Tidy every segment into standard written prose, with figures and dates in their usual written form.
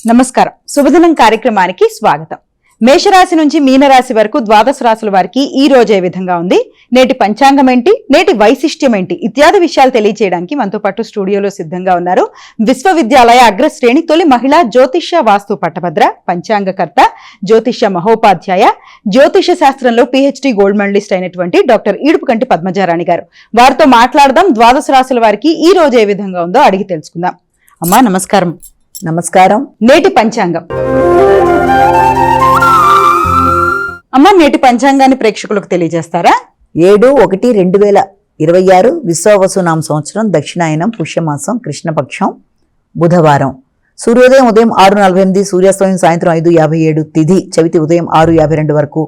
నమస్కారం. శుభదినం కార్యక్రమానికి స్వాగతం. మేషరాశి నుంచి మీనరాశి వరకు ద్వాదశ రాశుల వారికి ఈ రోజు ఏ విధంగా ఉంది, నేటి పంచాంగం ఏంటి, నేటి వైశిష్ట్యం ఏంటి ఇత్యాది విషయాలు తెలియజేయడానికి మనతో పాటు స్టూడియోలో సిద్ధంగా ఉన్నారు విశ్వవిద్యాలయ అగ్రశ్రేణి తొలి మహిళా జ్యోతిష్య వాస్తు పట్టభద్ర, పంచాంగకర్త, జ్యోతిష్య మహోపాధ్యాయ, జ్యోతిష శాస్త్రంలో PhD గోల్డ్ మెడలిస్ట్ అయినటువంటి డాక్టర్ ఈడుపుకంటి పద్మజారాణి గారు. వారితో మాట్లాడదాం. ద్వాదశ రాశుల వారికి ఈ రోజు ఏ విధంగా ఉందో అడిగి తెలుసుకుందాం. అమ్మా నమస్కారం. నమస్కారం. నేటి పంచాంగం. అమ్మా నేటి పంచాంగాన్ని ప్రేక్షకులకు తెలియజేస్తారా? 7/1/2026 విశ్వావసునామ సంవత్సరం, దక్షిణాయనం, పుష్యమాసం, కృష్ణపక్షం, బుధవారం. సూర్యోదయం ఉదయం 6:48, సూర్యాస్తమయం సాయంత్రం 5:57, తిథి చవితి ఉదయం 6:52 వరకు,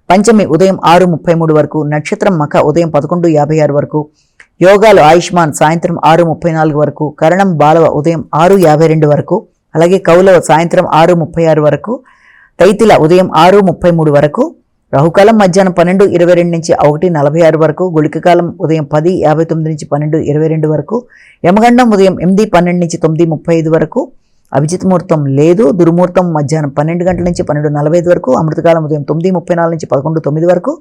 పంచమి ఉదయం 6:33 వరకు, నక్షత్రం మఖ ఉదయం 11:56 వరకు, యోగాలు ఆయుష్మాన్ సాయంత్రం 6:34 వరకు, కరణం బాలవ ఉదయం 6:52 వరకు, అలాగే కౌలవ సాయంత్రం 6:36 వరకు, తైతిల ఉదయం 6:33 వరకు, రాహుకాలం మధ్యాహ్నం 12:22 నుంచి 1:46 వరకు, గుళికకాలం ఉదయం 10:59 నుంచి 12:22 వరకు, యమగండం ఉదయం 8:12 నుంచి 9:35 వరకు, అభిజిత్ ముహూర్తం లేదు, దుర్ముహూర్తం మధ్యాహ్నం 12 గంటల నుంచి 12:45 వరకు, అమృతకాలం ఉదయం 9:34 నుంచి 11:09 వరకు,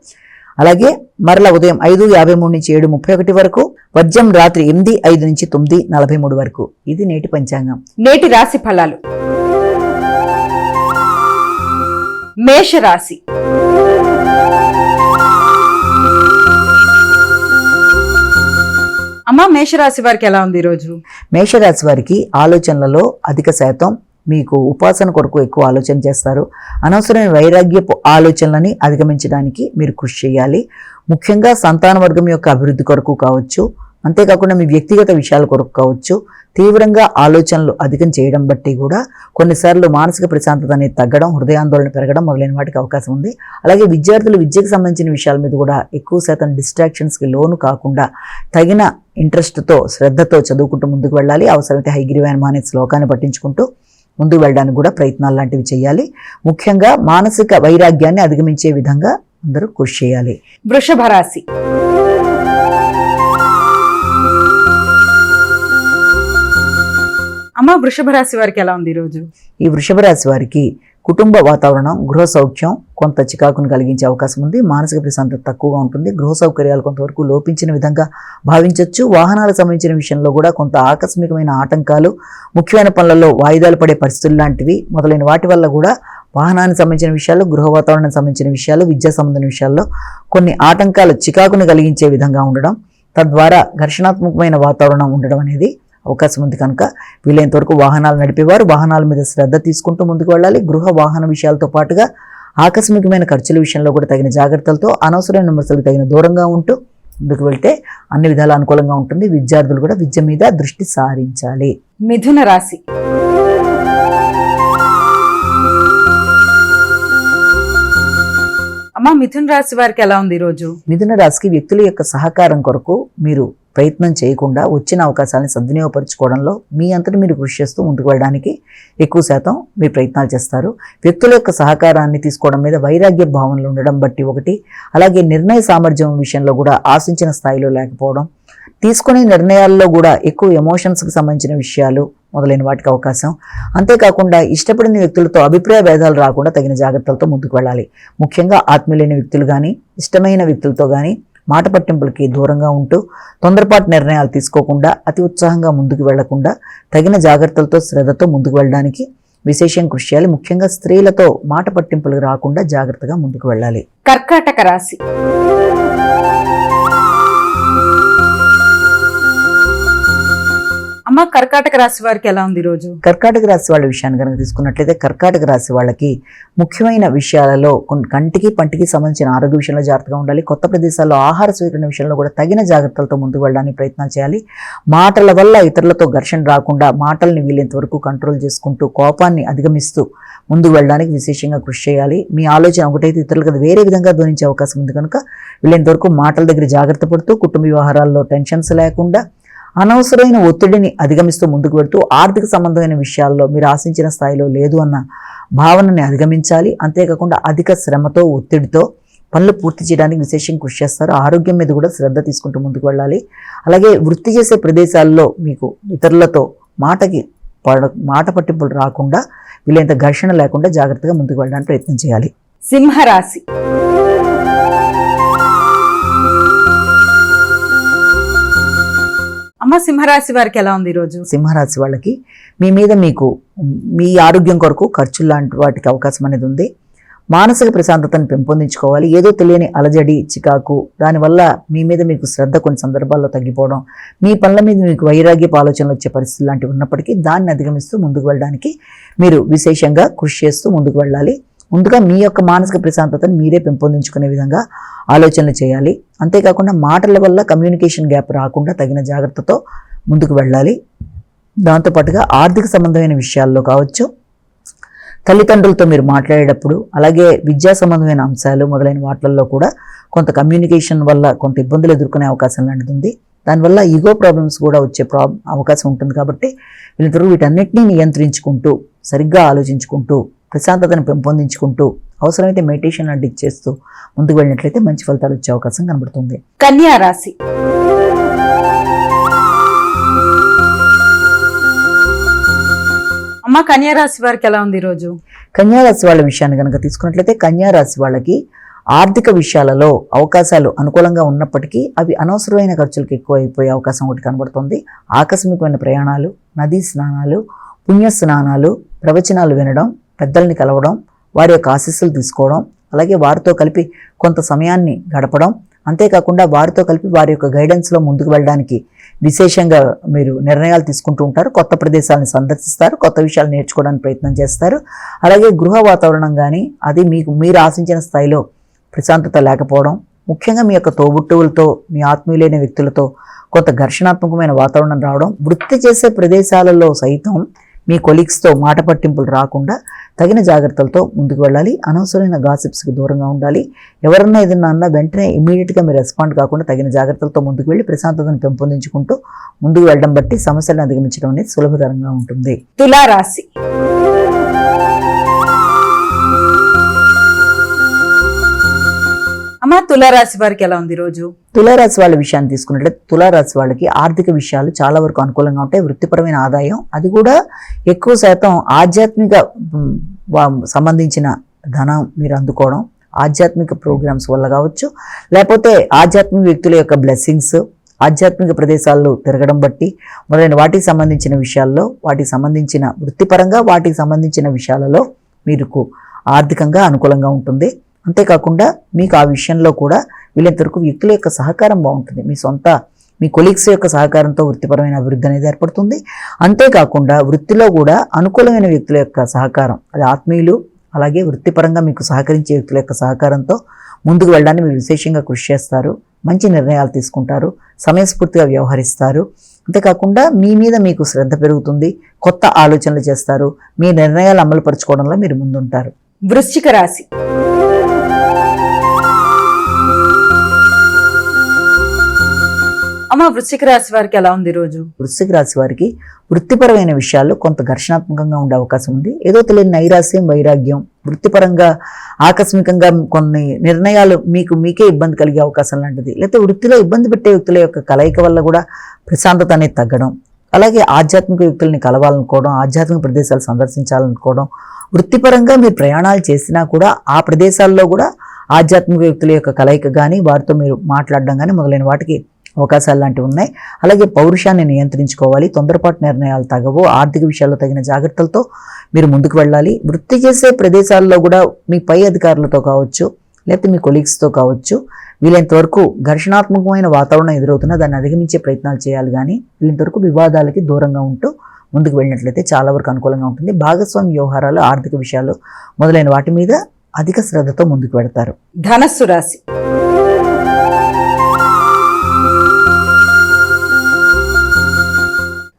అలాగే మరల ఉదయం 5:53 నుంచి 7:31 వరకు, వర్జం రాత్రి 8:05 నుంచి 9:43 వరకు. ఇది నేటి పంచాంగం. నేటి రాశి ఫలాలు. మేషరాశి. అమ్మా మేషరాశి వారికి ఎలా ఉంది ఈరోజు? మేషరాశి వారికి ఆలోచనలలో అధిక శాతం మీకు ఉపాసన కొరకు ఎక్కువ ఆలోచన చేస్తారు. అనవసరమైన వైరాగ్యపు ఆలోచనలని అధిగమించడానికి మీరు కృషి చేయాలి. ముఖ్యంగా సంతాన వర్గం యొక్క అభివృద్ధి కొరకు కావచ్చు, అంతేకాకుండా మీ వ్యక్తిగత విషయాల కొరకు కావచ్చు, తీవ్రంగా ఆలోచనలు అధికం చేయడం బట్టి కూడా కొన్నిసార్లు మానసిక ప్రశాంతత అనేది తగ్గడం, హృదయాందోళన పెరగడం మొదలైన వాటికి అవకాశం ఉంది. అలాగే విద్యార్థులు విద్యకు సంబంధించిన విషయాల మీద కూడా ఎక్కువ శాతం డిస్ట్రాక్షన్స్కి లోను కాకుండా తగిన ఇంట్రెస్ట్తో, శ్రద్ధతో చదువుకుంటూ ముందుకు వెళ్ళాలి. అవసరమైతే హైగ్రీవాయనమా అనే శ్లోకాన్ని పట్టించుకుంటూ ముందుకు వెళ్ళడానికి కూడా ప్రయత్నాలు లాంటివి చేయాలి. ముఖ్యంగా మానసిక వైరాగ్యాన్ని అధిగమించే విధంగా అందరూ కృషి చేయాలి. వృషభ రాశి. అమ్మా వృషభ రాశి వారికి ఎలా ఉంది ఈరోజు? ఈ వృషభ రాశి వారికి కుటుంబ వాతావరణం, గృహ సౌఖ్యం కొంత చికాకును కలిగించే అవకాశం ఉంది. మానసిక ప్రశాంతత తక్కువగా ఉంటుంది. గృహ సౌకర్యాలు కొంతవరకు లోపించిన విధంగా భావించవచ్చు. వాహనాలకు సంబంధించిన విషయంలో కూడా కొంత ఆకస్మికమైన ఆటంకాలు, ముఖ్యమైన పనులలో వాయిదాలు పడే పరిస్థితులు లాంటివి మొదలైన వాటి వల్ల కూడా వాహనానికి సంబంధించిన విషయాలు, గృహ వాతావరణానికి సంబంధించిన విషయాలు, విద్యా సంబంధించిన విషయాల్లో కొన్ని ఆటంకాలు చికాకును కలిగించే విధంగా ఉండడం, తద్వారా ఘర్షణాత్మకమైన వాతావరణం ఉండడం అనేది అవకాశం ఉంది. కనుక వీలైనంత వరకు వాహనాలు నడిపేవారు వాహనాల మీద శ్రద్ధ తీసుకుంటూ ముందుకు వెళ్ళాలి. గృహ వాహన విషయాలతో పాటుగా ఆకస్మికమైన ఖర్చుల విషయంలో కూడా తగిన జాగ్రత్తలతో, అనవసరమైన విమర్శలకు తగిన దూరంగా ఉంటూ ముందుకు వెళ్తే అన్ని విధాల అనుకూలంగా ఉంటుంది. విద్యార్థులు కూడా విద్య మీద దృష్టి సారించాలి. మిథున రాశి. అమ్మా మిథున రాశి వారికి ఎలా ఉంది ఈరోజు? మిథున రాశికి వ్యక్తుల యొక్క సహకారం కొరకు మీరు ప్రయత్నం చేయకుండా వచ్చిన అవకాశాలను సద్వినియోగపరచుకోవడంలో మీ అంతటి మీరు కృషి చేస్తూ ముందుకు వెళ్ళడానికి ఎక్కువ శాతం మీరు ప్రయత్నాలు చేస్తారు. వ్యక్తుల యొక్క సహకారాన్ని తీసుకోవడం మీద వైరాగ్య భావనలు ఉండడం బట్టి ఒకటి, అలాగే నిర్ణయ సామర్థ్యం విషయంలో కూడా ఆశించిన స్థాయిలో లేకపోవడం, తీసుకునే నిర్ణయాల్లో కూడా ఎక్కువ ఎమోషన్స్కి సంబంధించిన విషయాలు మొదలైన వాటికి అవకాశం. అంతేకాకుండా ఇష్టపడిన వ్యక్తులతో అభిప్రాయ భేదాలు రాకుండా తగిన జాగ్రత్తలతో ముందుకు వెళ్ళాలి. ముఖ్యంగా ఆత్మీయులైన వ్యక్తులు కానీ, ఇష్టమైన వ్యక్తులతో కానీ మాట పట్టింపులకి దూరంగా ఉంటూ తొందరపాటు నిర్ణయాలు తీసుకోకుండా, అతి ఉత్సాహంగా ముందుకు వెళ్లకుండా తగిన జాగ్రత్తలతో, శ్రద్ధతో ముందుకు వెళ్ళడానికి విశేషం కృషి చేయాలి. ముఖ్యంగా స్త్రీలతో మాట పట్టింపులు రాకుండా జాగ్రత్తగా ముందుకు వెళ్ళాలి. కర్కాటక రాశి. అమ్మ కర్కాటక రాశి వారికి ఎలా ఉంది ఈరోజు? కర్కాటక రాశి వాళ్ళ విషయాన్ని కనుక తీసుకున్నట్లయితే కర్కాటక రాశి వాళ్ళకి ముఖ్యమైన విషయాలలో కంటికి పంటికి సంబంధించిన ఆరోగ్య విషయంలో జాగ్రత్తగా ఉండాలి. కొత్త ప్రదేశాల్లో ఆహార స్వీకరణ విషయంలో కూడా తగిన జాగ్రత్తలతో ముందుకు వెళ్ళడానికి ప్రయత్నాలు చేయాలి. మాటల వల్ల ఇతరులతో ఘర్షణ రాకుండా మాటల్ని వీలైనంత వరకు కంట్రోల్ చేసుకుంటూ కోపాన్ని అధిగమిస్తూ ముందుకు వెళ్ళడానికి విశేషంగా కృషి చేయాలి. మీ ఆలోచన ఒకటైతే ఇతరులకు అది వేరే విధంగా ధ్వనించే అవకాశం ఉంది కనుక వీలైనంత వరకు మాటల దగ్గర జాగ్రత్త పడుతూ కుటుంబ వ్యవహారాల్లో టెన్షన్స్ లేకుండా అనవసరమైన ఒత్తిడిని అధిగమిస్తూ ముందుకు వెళ్తూ ఆర్థిక సంబంధమైన విషయాల్లో మీరు ఆశించిన స్థాయిలో లేదు అన్న భావనని అధిగమించాలి. అంతేకాకుండా అధిక శ్రమతో, ఒత్తిడితో పనులు పూర్తి చేయడానికి విశేషంగా కృషి చేస్తారు. ఆరోగ్యం మీద కూడా శ్రద్ధ తీసుకుంటూ ముందుకు వెళ్ళాలి. అలాగే వృత్తి చేసే ప్రదేశాల్లో మీకు ఇతరులతో మాటకి మాట పట్టింపులు రాకుండా వీళ్ళంత ఘర్షణ లేకుండా జాగ్రత్తగా ముందుకు వెళ్ళడానికి ప్రయత్నం చేయాలి. సింహరాశి. అమ్మ, సింహరాశి వారికి ఎలా ఉంది ఈరోజు? సింహరాశి వాళ్ళకి మీ మీద మీకు మీ ఆరోగ్యం కొరకు ఖర్చులు లాంటి వాటికి అవకాశం అనేది ఉంది. మానసిక ప్రశాంతతను పెంపొందించుకోవాలి. ఏదో తెలియని అలజడి, చికాకు, దానివల్ల మీ మీద మీకు శ్రద్ధ కొన్ని సందర్భాల్లో తగ్గిపోవడం, మీ పనుల మీద మీకు వైరాగ్యపు ఆలోచనలు వచ్చే పరిస్థితులు లాంటివి ఉన్నప్పటికీ దాన్ని అధిగమిస్తూ ముందుకు వెళ్ళడానికి మీరు విశేషంగా కృషి చేస్తూ ముందుకు వెళ్ళాలి. ముందుగా మీ యొక్క మానసిక ప్రశాంతతను మీరే పెంపొందించుకునే విధంగా ఆలోచనలు చేయాలి. అంతేకాకుండా మాటల వల్ల కమ్యూనికేషన్ గ్యాప్ రాకుండా తగిన జాగ్రత్తతో ముందుకు వెళ్ళాలి. దాంతోపాటుగా ఆర్థిక సంబంధమైన విషయాల్లో కావచ్చు, తల్లిదండ్రులతో మీరు మాట్లాడేటప్పుడు, అలాగే విద్యా సంబంధమైన అంశాలు మొదలైన వాటిల్లో కూడా కొంత కమ్యూనికేషన్ వల్ల కొంత ఇబ్బందులు ఎదుర్కొనే అవకాశం లాంటిది ఉంది. దానివల్ల ఈగో ప్రాబ్లమ్స్ కూడా వచ్చే అవకాశం ఉంటుంది. కాబట్టి వీళ్ళిద్దరూ వీటన్నిటినీ నియంత్రించుకుంటూ, సరిగ్గా ఆలోచించుకుంటూ, ప్రశాంతతను పెంపొందించుకుంటూ, అవసరమైతే మెడిటేషన్ లాంటివి చేస్తూ ముందుకు వెళ్ళినట్లయితే మంచి ఫలితాలు వచ్చే అవకాశం కనబడుతుంది. కన్యా రాశి. అమ్మ, కన్యా రాశి వారికి ఎలా ఉంది ఈరోజు? కన్యా రాశి వాళ్ళ విషయాన్ని కనుక తీసుకున్నట్లయితే కన్యా రాశి వాళ్ళకి ఆర్థిక విషయాలలో అవకాశాలు అనుకూలంగా ఉన్నప్పటికీ అవి అనవసరమైన ఖర్చులకు ఎక్కువ అయిపోయే అవకాశం ఒకటి కనబడుతుంది. ఆకస్మికమైన ప్రయాణాలు, నదీ స్నానాలు, పుణ్య స్నానాలు, ప్రవచనాలు వినడం, పెద్దల్ని కలవడం, వారి యొక్క ఆశీస్సులు తీసుకోవడం, అలాగే వారితో కలిపి కొంత సమయాన్ని గడపడం, అంతేకాకుండా వారితో కలిపి వారి యొక్క గైడెన్స్లో ముందుకు వెళ్ళడానికి విశేషంగా మీరు నిర్ణయాలు తీసుకుంటూ ఉంటారు. కొత్త ప్రదేశాలను సందర్శిస్తారు, కొత్త విషయాలు నేర్చుకోవడానికి ప్రయత్నం చేస్తారు. అలాగే గృహ వాతావరణం కానీ అది మీరు ఆశించిన స్థాయిలో ప్రశాంతత లేకపోవడం, ముఖ్యంగా మీ యొక్క తోబుట్టువులతో, మీ ఆత్మీయులైన వ్యక్తులతో కొంత ఘర్షణాత్మకమైన వాతావరణం రావడం, వృత్తి చేసే ప్రదేశాలలో సైతం మీ కొలీగ్స్తో మాట పట్టింపులు రాకుండా తగిన జాగ్రత్తలతో ముందుకు వెళ్ళాలి. అనవసరమైన గాసిప్స్కి దూరంగా ఉండాలి. ఎవరన్నా ఏదన్నా అన్నా వెంటనే ఇమీడియట్గా మీరు రెస్పాండ్ కాకుండా తగిన జాగ్రత్తలతో ముందుకు వెళ్ళి ప్రశాంతతను పెంపొందించుకుంటూ ముందుకు వెళ్ళడం బట్టి సమస్యలను అధిగమించడం అనేది సులభతరంగా ఉంటుంది. తులారాశి. అమ్మ, తులారాశి వారికి ఎలా ఉంది రోజు? తులారాశి వాళ్ళ విషయాన్ని తీసుకున్నట్లయితే తులారాశి వాళ్ళకి ఆర్థిక విషయాలు చాలా వరకు అనుకూలంగా ఉంటాయి. వృత్తిపరమైన ఆదాయం, అది కూడా ఎక్కువ శాతం ఆధ్యాత్మిక సంబంధించిన ధనం మీరు అందుకోవడం, ఆధ్యాత్మిక ప్రోగ్రామ్స్ వల్ల కావచ్చు, లేకపోతే ఆధ్యాత్మిక వ్యక్తుల యొక్క బ్లెస్సింగ్స్, ఆధ్యాత్మిక ప్రదేశాల్లో తిరగడం బట్టి మొదలైన వాటికి సంబంధించిన విషయాల్లో, వాటికి సంబంధించిన వృత్తిపరంగా వాటికి సంబంధించిన విషయాలలో మీకు ఆర్థికంగా అనుకూలంగా ఉంటుంది. అంతేకాకుండా మీకు ఆ విషయంలో కూడా వీళ్ళంతవరకు వ్యక్తుల యొక్క సహకారం బాగుంటుంది. మీ కొలీగ్స్ యొక్క సహకారంతో వృత్తిపరమైన అభివృద్ధి అనేది ఏర్పడుతుంది. అంతేకాకుండా వృత్తిలో కూడా అనుకూలమైన వ్యక్తుల యొక్క సహకారం, అది ఆత్మీయులు అలాగే వృత్తిపరంగా మీకు సహకరించే వ్యక్తుల యొక్క సహకారంతో ముందుకు వెళ్ళడానికి మీరు విశేషంగా కృషి చేస్తారు. మంచి నిర్ణయాలు తీసుకుంటారు, సమయస్ఫూర్తిగా వ్యవహరిస్తారు. అంతేకాకుండా మీ మీద మీకు శ్రద్ధ పెరుగుతుంది, కొత్త ఆలోచనలు చేస్తారు, మీ నిర్ణయాలు అమలు పరచుకోవడంలో మీరు ముందుంటారు. వృశ్చిక రాశి. అమ్మ, వృశ్చిక రాశి వారికి ఎలా ఉంది రోజు? వృశ్చిక రాశి వారికి వృత్తిపరమైన విషయాల్లో కొంత ఘర్షణాత్మకంగా ఉండే అవకాశం ఉంది. ఏదో తెలియని నైరాశ్యం, వైరాగ్యం, వృత్తిపరంగా ఆకస్మికంగా కొన్ని నిర్ణయాలు మీకే ఇబ్బంది కలిగే అవకాశం లాంటిది, లేకపోతే వృత్తిలో ఇబ్బంది పెట్టే వ్యక్తుల యొక్క కలయిక వల్ల కూడా ప్రశాంతత అనేది తగ్గడం, అలాగే ఆధ్యాత్మిక వ్యక్తుల్ని కలవాలనుకోవడం, ఆధ్యాత్మిక ప్రదేశాలు సందర్శించాలనుకోవడం, వృత్తిపరంగా మీరు ప్రయాణాలు చేసినా కూడా ఆ ప్రదేశాల్లో కూడా ఆధ్యాత్మిక వ్యక్తుల యొక్క కలయిక కానీ, వారితో మీరు మాట్లాడడం కానీ మొదలైన వాటికి అవకాశాలు లాంటివి ఉన్నాయి. అలాగే పౌరుషాన్ని నియంత్రించుకోవాలి, తొందరపాటు నిర్ణయాలు తగవు, ఆర్థిక విషయాల్లో తగిన జాగ్రత్తలతో మీరు ముందుకు వెళ్ళాలి. వృత్తి చేసే ప్రదేశాల్లో కూడా మీ పై అధికారులతో కావచ్చు, లేకపోతే మీ కొలీగ్స్తో కావచ్చు, వీలైనంతవరకు ఘర్షణాత్మకమైన వాతావరణం ఎదురవుతున్నా దాన్ని అధిగమించే ప్రయత్నాలు చేయాలి. కానీ వీలైనంతవరకు వివాదాలకి దూరంగా ఉంటూ ముందుకు వెళ్ళినట్లయితే చాలా వరకు అనుకూలంగా ఉంటుంది. భాగస్వామి వ్యవహారాలు, ఆర్థిక విషయాలు మొదలైన వాటి మీద అధిక శ్రద్ధతో ముందుకు వెడతారు. ధనస్సు రాశి.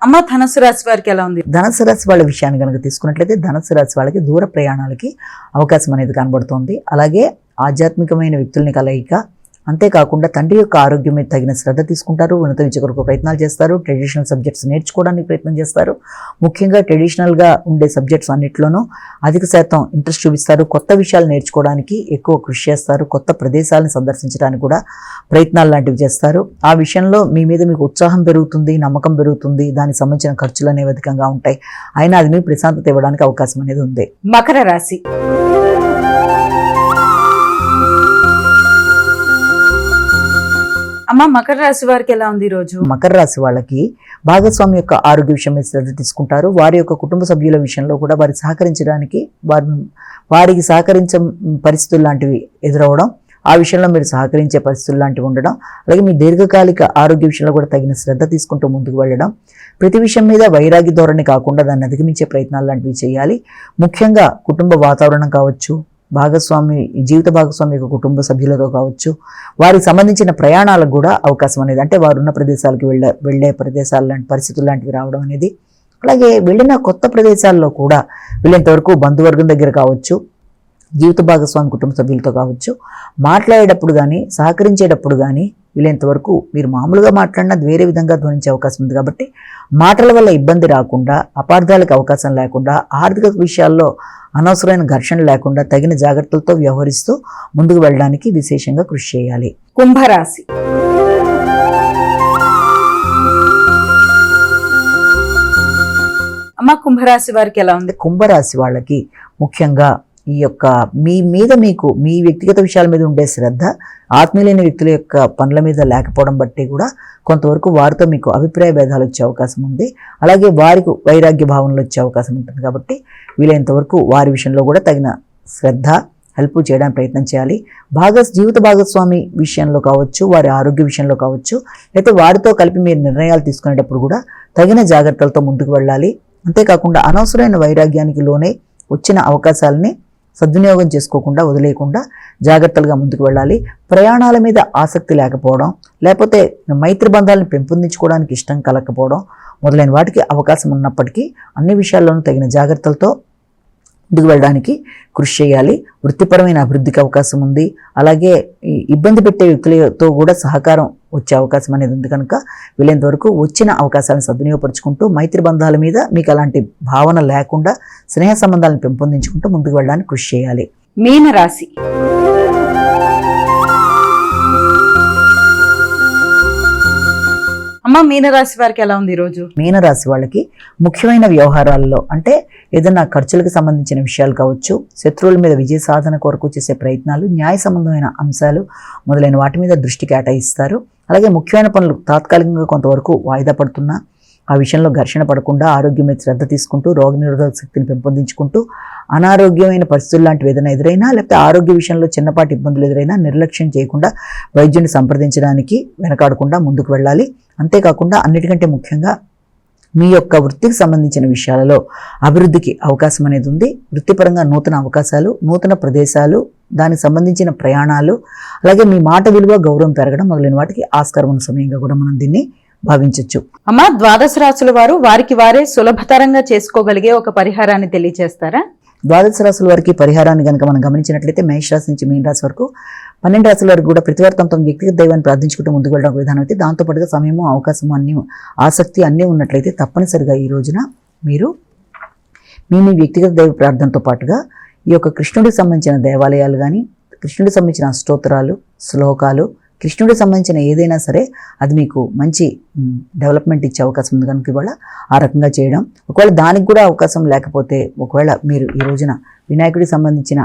అమ్మ, ధనస్సు రాశి వారికి ఎలా ఉంది? ధనస్సు రాశి వాళ్ళ విషయాన్ని కనుక తీసుకున్నట్లయితే ధనస్సు రాశి వాళ్ళకి దూర ప్రయాణాలకి అవకాశం అనేది కనబడుతుంది. అలాగే ఆధ్యాత్మికమైన వ్యక్తుల్ని కలయిక, అంతేకాకుండా తండ్రి యొక్క ఆరోగ్యం మీద తగిన శ్రద్ధ తీసుకుంటారు, ఉన్నత విద్య కొరకు ప్రయత్నాలు చేస్తారు, ట్రెడిషనల్ సబ్జెక్ట్స్ నేర్చుకోవడానికి ప్రయత్నం చేస్తారు. ముఖ్యంగా ట్రెడిషనల్గా ఉండే సబ్జెక్ట్స్ అన్నింటిలోనూ అధిక శాతం ఇంట్రెస్ట్ చూపిస్తారు. కొత్త విషయాలు నేర్చుకోవడానికి ఎక్కువ కృషి చేస్తారు. కొత్త ప్రదేశాలను సందర్శించడానికి కూడా ప్రయత్నాలు లాంటివి చేస్తారు. ఆ విషయంలో మీ మీద మీకు ఉత్సాహం పెరుగుతుంది, నమ్మకం పెరుగుతుంది. దానికి సంబంధించిన ఖర్చులు అనేవి అధికంగా ఉంటాయి. అయినా అది మీకు ప్రశాంతత ఇవ్వడానికి అవకాశం అనేది ఉంది. మకర రాశి. అమ్మ, మకర రాశి వారికి ఎలా ఉంది ఈ రోజు? మకర రాశి వాళ్ళకి భాగస్వామి యొక్క ఆరోగ్య విషయం మీద శ్రద్ధ తీసుకుంటారు. వారి యొక్క కుటుంబ సభ్యుల విషయంలో కూడా వారికి సహకరించడానికి వారికి సహకరించే పరిస్థితులు లాంటివి ఎదురవడం, ఆ విషయంలో మీరు సహకరించే పరిస్థితులు లాంటివి ఉండడం, అలాగే మీ దీర్ఘకాలిక ఆరోగ్య విషయంలో కూడా తగిన శ్రద్ధ తీసుకుంటూ ముందుకు వెళ్ళడం, ప్రతి విషయం మీద వైరాగ్య ధోరణి కాకుండా దాన్ని అధిగమించే ప్రయత్నాలు లాంటివి చేయాలి. ముఖ్యంగా కుటుంబ వాతావరణం కావచ్చు, జీవిత భాగస్వామి యొక్క కుటుంబ సభ్యులతో కావచ్చు, వారికి సంబంధించిన ప్రయాణాలకు కూడా అవకాశం అనేది, అంటే వారు ఉన్న ప్రదేశాలకు వెళ్ళే ప్రదేశాలు లాంటి పరిస్థితులు లాంటివి రావడం అనేది, అలాగే వెళ్ళిన కొత్త ప్రదేశాల్లో కూడా వీళ్ళంతవరకు బంధువర్గం దగ్గర కావచ్చు, జీవిత భాగస్వామి కుటుంబ సభ్యులతో కావచ్చు, మాట్లాడేటప్పుడు కానీ సహకరించేటప్పుడు కానీ వీళ్ళంతవరకు మీరు మామూలుగా మాట్లాడినా వేరే విధంగా ధ్వనించే అవకాశం ఉంది. కాబట్టి మాటల వల్ల ఇబ్బంది రాకుండా, అపార్థాలకు అవకాశం లేకుండా, ఆర్థిక విషయాల్లో అనవసరమైన ఘర్షణ లేకుండా తగిన జాగ్రత్తలతో వ్యవహరిస్తూ ముందుకు వెళ్ళడానికి విశేషంగా కృషి చేయాలి. కుంభరాశి. అమ్మ, కుంభరాశి వారికి ఎలా ఉంది? కుంభరాశి వాళ్ళకి ముఖ్యంగా ఈ యొక్క మీ వ్యక్తిగత విషయాల మీద ఉండే శ్రద్ధ ఆత్మీయులైన వ్యక్తుల యొక్క పనుల మీద లేకపోవడం బట్టి కూడా కొంతవరకు వారితో మీకు అభిప్రాయ భేదాలు వచ్చే అవకాశం ఉంది. అలాగే వారికి వైరాగ్య భావనలు వచ్చే అవకాశం ఉంటుంది. కాబట్టి వీలైనంతవరకు వారి విషయంలో కూడా తగిన శ్రద్ధ, హెల్ప్ చేయడానికి ప్రయత్నం చేయాలి. జీవిత భాగస్వామి విషయంలో కావచ్చు, వారి ఆరోగ్య విషయంలో కావచ్చు, లేకపోతే వారితో కలిపి మీరు నిర్ణయాలు తీసుకునేటప్పుడు కూడా తగిన జాగ్రత్తలతో ముందుకు వెళ్ళాలి. అంతేకాకుండా అనవసరమైన వైరాగ్యానికి లోనే వచ్చిన అవకాశాలని సద్వినియోగం చేసుకోకుండా వదిలేయకుండా జాగ్రత్తలుగా ముందుకు వెళ్ళాలి. ప్రయాణాల మీద ఆసక్తి లేకపోవడం, లేకపోతే మైత్రి బంధాలను పెంపొందించుకోవడానికి ఇష్టం కలగకపోవడం మొదలైన వాటికి అవకాశం ఉన్నప్పటికీ అన్ని విషయాల్లోనూ తగిన జాగ్రత్తలతో ముందుకు వెళ్ళడానికి కృషి చేయాలి. వృత్తిపరమైన అభివృద్ధికి అవకాశం ఉంది. అలాగే ఇబ్బంది పెట్టే వ్యక్తులతో కూడా సహకారం వచ్చే అవకాశం అనేది ఉంది. కనుక వీలైనంతవరకు వచ్చిన అవకాశాలను సద్వినియోగపరుచుకుంటూ మైత్రి బంధాల మీద మీకు అలాంటి భావన లేకుండా స్నేహ సంబంధాలను పెంపొందించుకుంటూ ముందుకు వెళ్ళడానికి కృషి చేయాలి. మీనరాశి. అమ్మ, మీనరాశి వారికి ఎలా ఉంది ఈరోజు? మీనరాశి వాళ్ళకి ముఖ్యమైన వ్యవహారాల్లో, అంటే ఏదైనా ఖర్చులకు సంబంధించిన విషయాలు కావచ్చు, శత్రువుల మీద విజయ సాధన కొరకు చేసే ప్రయత్నాలు, న్యాయ సంబంధమైన అంశాలు మొదలైన వాటి మీద దృష్టి కేటాయిస్తారు. అలాగే ముఖ్యమైన పనులు తాత్కాలికంగా కొంతవరకు వాయిదా పడుతున్నా ఆ విషయంలో ఘర్షణ పడకుండా ఆరోగ్యం మీద శ్రద్ధ తీసుకుంటూ రోగనిరోధక శక్తిని పెంపొందించుకుంటూ అనారోగ్యమైన పరిస్థితులు లాంటివి ఏదైనా ఎదురైనా, లేకపోతే ఆరోగ్య విషయంలో చిన్నపాటి ఇబ్బందులు ఎదురైనా నిర్లక్ష్యం చేయకుండా వైద్యుని సంప్రదించడానికి వెనకాడకుండా ముందుకు వెళ్ళాలి. అంతేకాకుండా అన్నిటికంటే ముఖ్యంగా మీ యొక్క వృత్తికి సంబంధించిన విషయాలలో అభివృద్ధికి అవకాశం అనేది ఉంది. వృత్తిపరంగా నూతన అవకాశాలు, నూతన ప్రదేశాలు, దానికి సంబంధించిన ప్రయాణాలు, అలాగే మీ మాట విలువ, గౌరవం పెరగడం మొదలైన వాటికి ఆస్కారం ఉన్న సమయంగా కూడా మనం దీన్ని భావించవచ్చు. అమ్మ, ద్వాదశ రాశుల వారు వారికి వారే సులభతరంగా చేసుకోగలిగే ఒక పరిహారాన్ని తెలియజేస్తారా? ద్వాదశ రాశుల వారికి పరిహారాన్ని కనుక మనం గమనించినట్లయితే మేష రాశి నుంచి మీన రాశి వరకు 12 రాశుల వరకు కూడా ప్రతివారు తమ వ్యక్తిగత దైవాన్ని ప్రార్థించుకుంటూ ముందుకు వెళ్ళడం ఒక విధానం అయితే, దాంతోపాటుగా సమయము, అవకాశము, అన్ని ఆసక్తి అన్నీ ఉన్నట్లయితే తప్పనిసరిగా ఈ రోజున మీరు మీ వ్యక్తిగత దైవ ప్రార్థనతో పాటుగా ఈ యొక్క కృష్ణుడికి సంబంధించిన దేవాలయాలు కానీ, కృష్ణుడికి సంబంధించిన స్తోత్రాలు, శ్లోకాలు, కృష్ణుడికి సంబంధించిన ఏదైనా సరే అది మీకు మంచి డెవలప్మెంట్ ఇచ్చే అవకాశం ఉంది. కనుక ఇవాళ ఆ రకంగా చేయడం, ఒకవేళ దానికి కూడా అవకాశం లేకపోతే ఒకవేళ మీరు ఈ రోజున వినాయకుడికి సంబంధించిన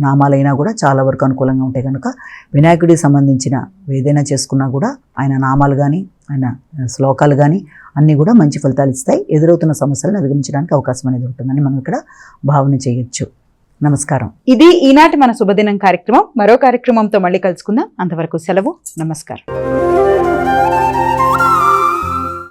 నామాలైనా కూడా చాలా వరకు అనుకూలంగా ఉంటాయి. కనుక వినాయకుడికి సంబంధించిన ఏదైనా చేసుకున్నా కూడా ఆయన నామాలు కానీ, ఆయన శ్లోకాలు కానీ అన్నీ కూడా మంచి ఫలితాలు ఇస్తాయి. ఎదురవుతున్న సమస్యలను అధిగమించడానికి అవకాశం అనేది ఉంటుందని మనం ఇక్కడ భావన చేయొచ్చు. నమస్కారం. ఇది ఈనాటి మన శుభదినం కార్యక్రమం. మరో కార్యక్రమంతో మళ్ళీ కలుసుకుందాం. అంతవరకు సెలవు. నమస్కారం.